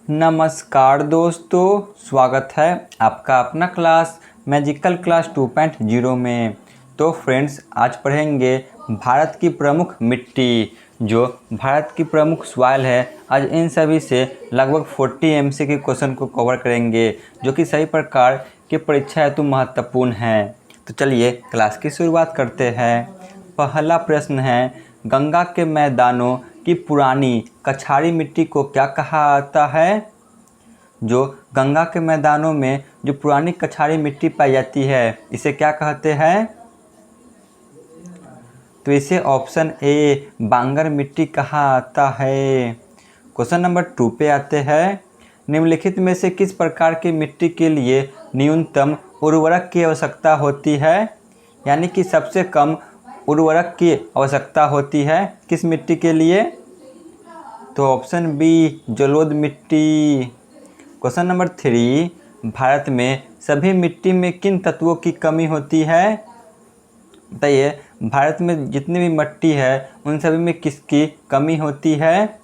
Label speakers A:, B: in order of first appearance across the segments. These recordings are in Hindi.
A: नमस्कार दोस्तों, स्वागत है आपका अपना क्लास मैजिकल क्लास 2.0 में। तो फ्रेंड्स, आज पढ़ेंगे भारत की प्रमुख मिट्टी। जो भारत की प्रमुख सॉइल है, आज इन सभी से लगभग 40 एमसीक्यू के क्वेश्चन को कवर करेंगे, जो कि सभी प्रकार की परीक्षा हेतु महत्वपूर्ण हैं। तो चलिए क्लास की शुरुआत करते हैं। पहला प्रश्न है, गंगा के मैदानों की पुरानी कछारी मिट्टी को क्या कहा जाता है? जो गंगा के मैदानों में जो पुरानी कछारी मिट्टी पाई जाती है, इसे क्या कहते हैं? तो इसे ऑप्शन ए बांगर मिट्टी कहा जाता है। क्वेश्चन नंबर 2 पे आते हैं। निम्नलिखित में से किस प्रकार की मिट्टी के लिए न्यूनतम उर्वरक की आवश्यकता होती है? यानी कि सबसे कम उर्वरक की आवश्यकता होती है किस मिट्टी के लिए? तो ऑप्शन बी जलोढ़ मिट्टी। क्वेश्चन नंबर 3, भारत में सभी मिट्टी में किन तत्वों की कमी होती है? बताइए, भारत में जितनी भी मिट्टी है उन सभी में किसकी कमी होती है?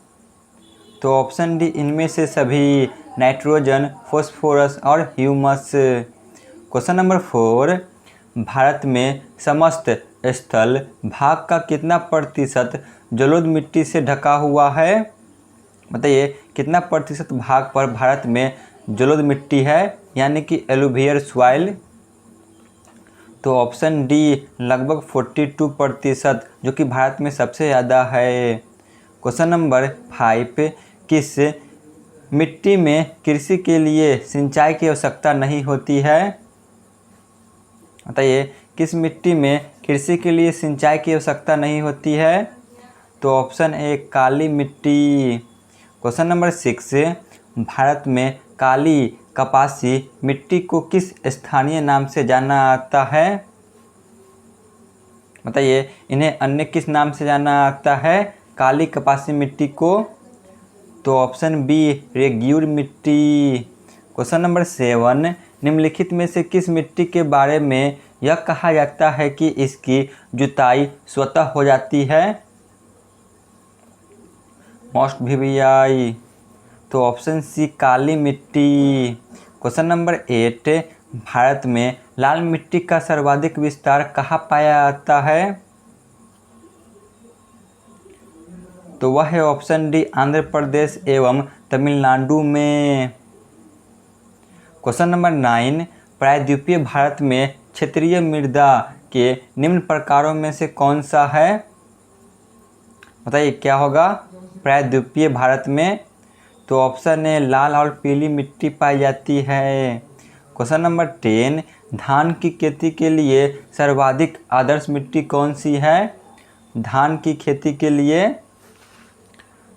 A: तो ऑप्शन डी इनमें से सभी, नाइट्रोजन, फॉस्फोरस और ह्यूमस। क्वेश्चन नंबर 4, भारत में समस्त स्थल भाग का कितना प्रतिशत जलोढ़ मिट्टी से ढका हुआ है? बताइए, कितना प्रतिशत भाग पर भारत में जलोढ़ मिट्टी है, यानी कि एलुवियल सॉइल? तो ऑप्शन डी लगभग 42%, जो कि भारत में सबसे ज़्यादा है। क्वेश्चन नंबर 5, किस मिट्टी में कृषि के लिए सिंचाई की आवश्यकता नहीं होती है? बताइए, किस मिट्टी में कृषि के लिए सिंचाई की आवश्यकता नहीं होती है? तो ऑप्शन ए काली मिट्टी। क्वेश्चन नंबर 6, भारत में काली कपासी मिट्टी को किस स्थानीय नाम से जाना जाता है? बताइए, इन्हें अन्य किस नाम से जाना जाता है काली कपासी मिट्टी को? तो ऑप्शन बी रेग्यूर मिट्टी। क्वेश्चन नंबर 7, निम्नलिखित में से किस मिट्टी के बारे में यह कहा जाता है कि इसकी जुताई स्वतः हो जाती है? Most VVI. तो ऑप्शन सी काली मिट्टी। क्वेश्चन नंबर 8, भारत में लाल मिट्टी का सर्वाधिक विस्तार कहाँ पाया जाता है? तो वह है ऑप्शन डी आंध्र प्रदेश एवं तमिलनाडु में। क्वेश्चन नंबर 9, प्रायद्वीपीय भारत में क्षेत्रीय मृदा के निम्न प्रकारों में से कौन सा है? बताइए, क्या होगा प्रायद्वीपीय भारत में? तो ऑप्शन ए लाल और पीली मिट्टी पाई जाती है। क्वेश्चन नंबर 10, धान की खेती के लिए सर्वाधिक आदर्श मिट्टी कौन सी है? धान की खेती के लिए?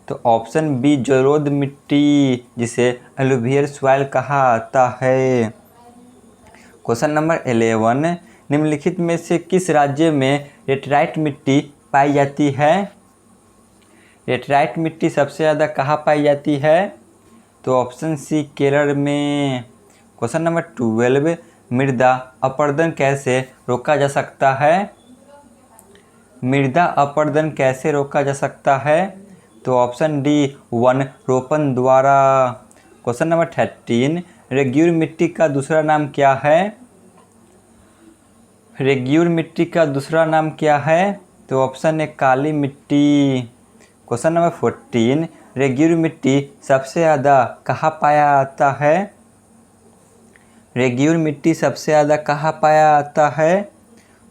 A: तो ऑप्शन बी जलोढ़ मिट्टी, जिसे एलुवियल सॉइल कहा जाता है। क्वेश्चन नंबर 11, निम्नलिखित में से किस राज्य में लेटराइट मिट्टी पाई जाती है? लेटराइट मिट्टी सबसे ज़्यादा कहाँ पाई जाती है? तो ऑप्शन सी केरल में। क्वेश्चन नंबर 12, मृदा अपरदन कैसे रोका जा सकता है? मृदा अपरदन कैसे रोका जा सकता है? तो ऑप्शन डी वन रोपण द्वारा। क्वेश्चन नंबर 13, रेग्यूर मिट्टी का दूसरा नाम क्या है? रेग्यूर मिट्टी का दूसरा नाम क्या है? तो ऑप्शन ए काली मिट्टी। क्वेश्चन नंबर 14, रेग्यूर मिट्टी सबसे ज़्यादा कहाँ पाया जाता है? रेग्यूर मिट्टी सबसे ज़्यादा कहाँ पाया जाता है?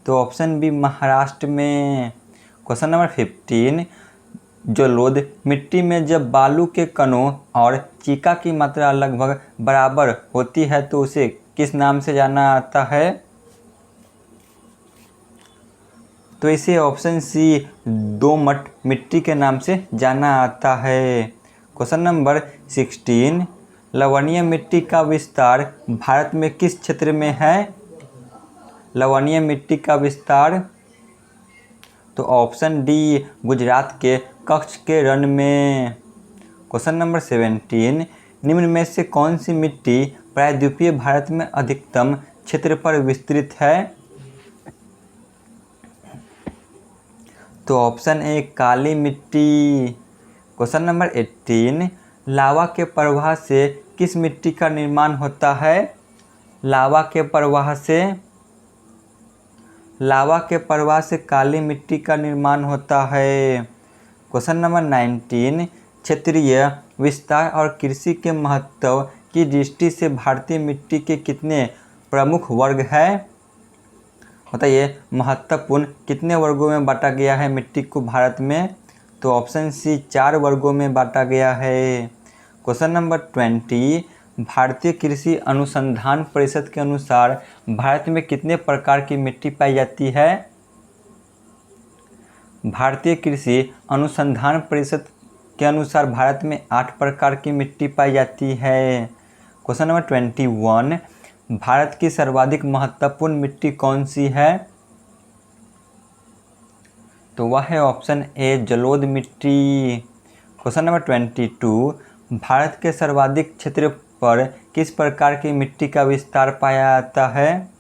A: तो ऑप्शन बी महाराष्ट्र में। क्वेश्चन नंबर 15, जलोढ़ मिट्टी में जब बालू के कणों और चीका की मात्रा लगभग बराबर होती है तो उसे किस नाम से जाना जाता है? तो इसे ऑप्शन सी दोमट मिट्टी के नाम से जाना जाता है। क्वेश्चन नंबर 16, लवणीय मिट्टी का विस्तार भारत में किस क्षेत्र में है? लवणीय मिट्टी का विस्तार? तो ऑप्शन डी गुजरात के कच्छ के रण में। क्वेश्चन नंबर 17, निम्न में से कौन सी मिट्टी प्रायद्वीपीय भारत में अधिकतम क्षेत्र पर विस्तृत है? तो ऑप्शन ए काली मिट्टी। क्वेश्चन नंबर 18, लावा के प्रवाह से किस मिट्टी का निर्माण होता है? लावा के प्रवाह से काली मिट्टी का निर्माण होता है। क्वेश्चन नंबर 19, क्षेत्रीय विस्तार और कृषि के महत्व की दृष्टि से भारतीय मिट्टी के कितने प्रमुख वर्ग हैं? बताइए, महत्वपूर्ण कितने वर्गों में बांटा गया है मिट्टी को भारत में? तो ऑप्शन सी 4 वर्गों में बांटा गया है। क्वेश्चन नंबर 20, भारतीय कृषि अनुसंधान परिषद के अनुसार भारत में कितने प्रकार की मिट्टी पाई जाती है? भारतीय कृषि अनुसंधान परिषद के अनुसार भारत में 8 प्रकार की मिट्टी पाई जाती है। क्वेश्चन नंबर 21, भारत की सर्वाधिक महत्वपूर्ण मिट्टी कौन सी है? तो वह है ऑप्शन ए जलोढ़ मिट्टी। क्वेश्चन नंबर 22, भारत के सर्वाधिक क्षेत्र पर किस प्रकार की मिट्टी का विस्तार पाया जाता है?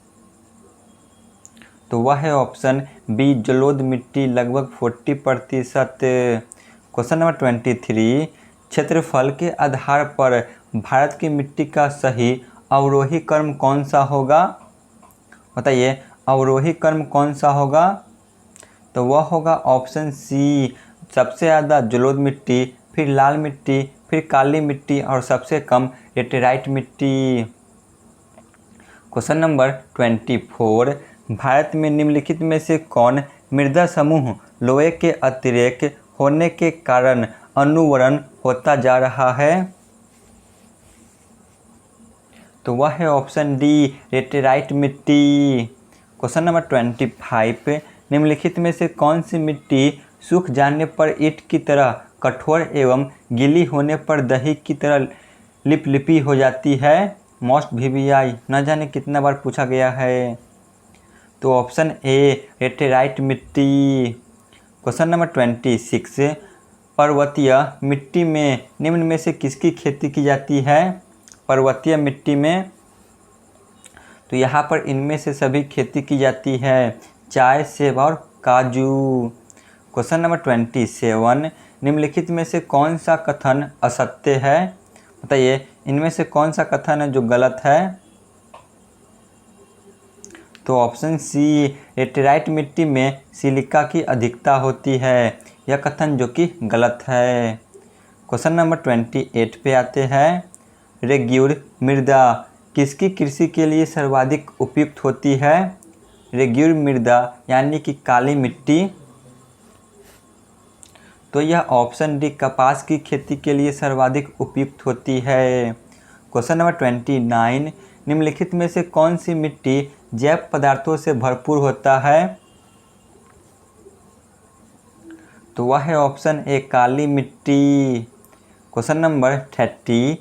A: तो वह है ऑप्शन बी जलोढ़ मिट्टी, लगभग 40%। क्वेश्चन नंबर 23, क्षेत्रफल के आधार पर भारत की मिट्टी का सही अवरोही क्रम कौन सा होगा? बताइए, अवरोही क्रम कौन सा होगा? तो वह होगा ऑप्शन सी, सबसे ज़्यादा जलोढ़ मिट्टी, फिर लाल मिट्टी, फिर काली मिट्टी और सबसे कम लेटेराइट मिट्टी। क्वेश्चन नंबर 24, भारत में निम्नलिखित में से कौन मृदा समूह लोहे के अतिरेक होने के कारण अनुवरण होता जा रहा है? तो वह है ऑप्शन डी लेटेराइट मिट्टी। क्वेश्चन नंबर 25, निम्नलिखित में से कौन सी मिट्टी सूख जाने पर ईंट की तरह कठोर एवं गीली होने पर दही की तरह लिपलिपी हो जाती है? मोस्ट वीवीआई न जाने कितना बार पूछा गया है। तो ऑप्शन ए लेटेराइट मिट्टी। क्वेश्चन नंबर 26, पर्वतीय मिट्टी में निम्न में से किसकी खेती की जाती है? पर्वतीय मिट्टी में तो यहाँ पर इनमें से सभी खेती की जाती है, चाय, सेब और काजू। क्वेश्चन नंबर 27, निम्नलिखित में से कौन सा कथन असत्य है? बताइए, इनमें से कौन सा कथन है जो गलत है? तो ऑप्शन सी लेटेराइट मिट्टी में सिलिका की अधिकता होती है, यह कथन जो कि गलत है। क्वेश्चन नंबर 28 पे आते हैं, रेग्यूर मृदा किसकी कृषि के लिए सर्वाधिक उपयुक्त होती है? रेग्यूर मृदा यानी कि काली मिट्टी, तो यह ऑप्शन डी कपास की खेती के लिए सर्वाधिक उपयुक्त होती है। क्वेश्चन नंबर 29, निम्नलिखित में से कौन सी मिट्टी जैव पदार्थों से भरपूर होता है? तो वह है ऑप्शन ए काली मिट्टी। क्वेश्चन नंबर 30,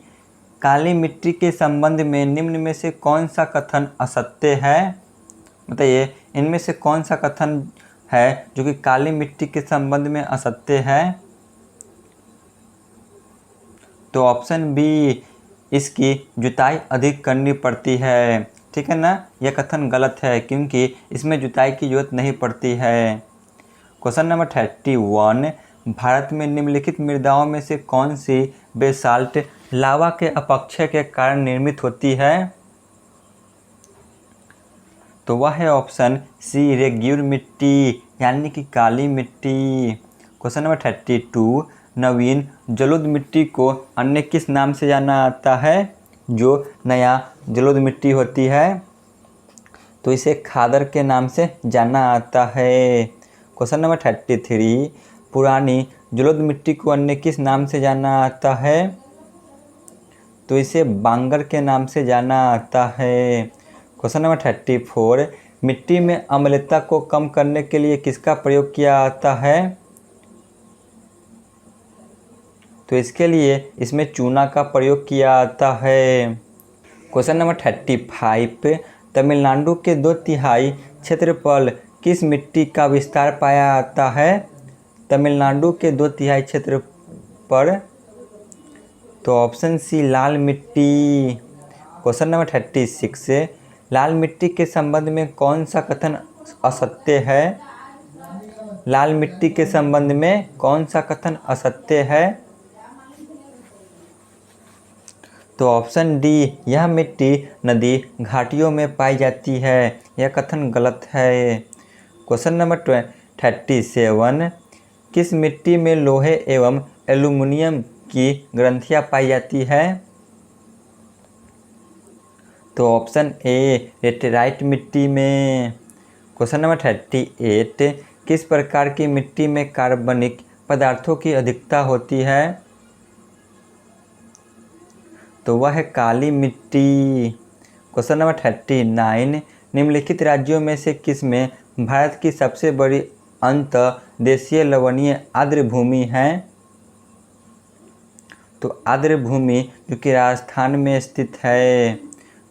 A: काली मिट्टी के संबंध में निम्न में से कौन सा कथन असत्य है? बताइए, इनमें से कौन सा कथन है जो कि काली मिट्टी के संबंध में असत्य है? तो ऑप्शन बी, इसकी जुताई अधिक करनी पड़ती है। ठीक है ना, यह कथन गलत है क्योंकि इसमें जुताई की जरूरत नहीं पड़ती है। क्वेश्चन नंबर 31, भारत में निम्नलिखित मृदाओं में से कौन सी बेसाल्ट लावा के अपक्षय के कारण निर्मित होती है? तो वह है ऑप्शन सी रेग्यूर मिट्टी यानी कि काली मिट्टी। क्वेश्चन नंबर 32, नवीन जलोढ़ मिट्टी को अन्य किस नाम से जाना जाता है? जो नया जलोढ़ मिट्टी होती है तो इसे खादर के नाम से जाना जाता है। क्वेश्चन नंबर 33, पुरानी जलोढ़ मिट्टी को अन्य किस नाम से जाना जाता है? तो इसे बांगर के नाम से जाना जाता है। क्वेश्चन नंबर 34, मिट्टी में अम्लता को कम करने के लिए किसका प्रयोग किया जाता है? तो इसके लिए इसमें चूना का प्रयोग किया जाता है। क्वेश्चन नंबर 35, तमिलनाडु के 2/3 क्षेत्रफल किस मिट्टी का विस्तार पाया जाता है? तमिलनाडु के 2/3 क्षेत्र पर तो ऑप्शन सी लाल मिट्टी। क्वेश्चन नंबर 36, लाल मिट्टी के संबंध में कौन सा कथन असत्य है? लाल मिट्टी के संबंध में कौन सा कथन असत्य है? तो ऑप्शन डी, यह मिट्टी नदी घाटियों में पाई जाती है। यह कथन गलत है। क्वेश्चन नंबर 37, किस मिट्टी में लोहे एवं एल्युमिनियम की ग्रंथियां पाई जाती है? तो ऑप्शन ए, लेटेराइट मिट्टी में। क्वेश्चन नंबर 38, किस प्रकार की मिट्टी में कार्बनिक पदार्थों की अधिकता होती है? तो वह है काली मिट्टी। क्वेश्चन नंबर 39, निम्नलिखित राज्यों में से किस में भारत की सबसे बड़ी अंतर्देशीय लवणीय आर्द्र भूमि है? तो आर्द्र भूमि जो कि राजस्थान में स्थित है।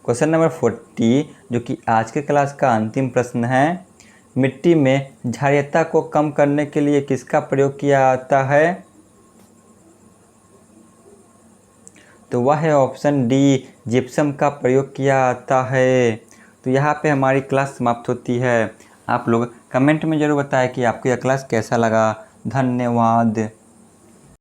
A: क्वेश्चन नंबर 40, जो कि आज के क्लास का अंतिम प्रश्न है, मिट्टी में क्षारीयता को कम करने के लिए किसका प्रयोग किया जाता है? तो वह है ऑप्शन डी, जिप्सम का प्रयोग किया जाता है। तो यहाँ पे हमारी क्लास समाप्त होती है। आप लोग कमेंट में ज़रूर बताएं कि आपको यह क्लास कैसा लगा। धन्यवाद।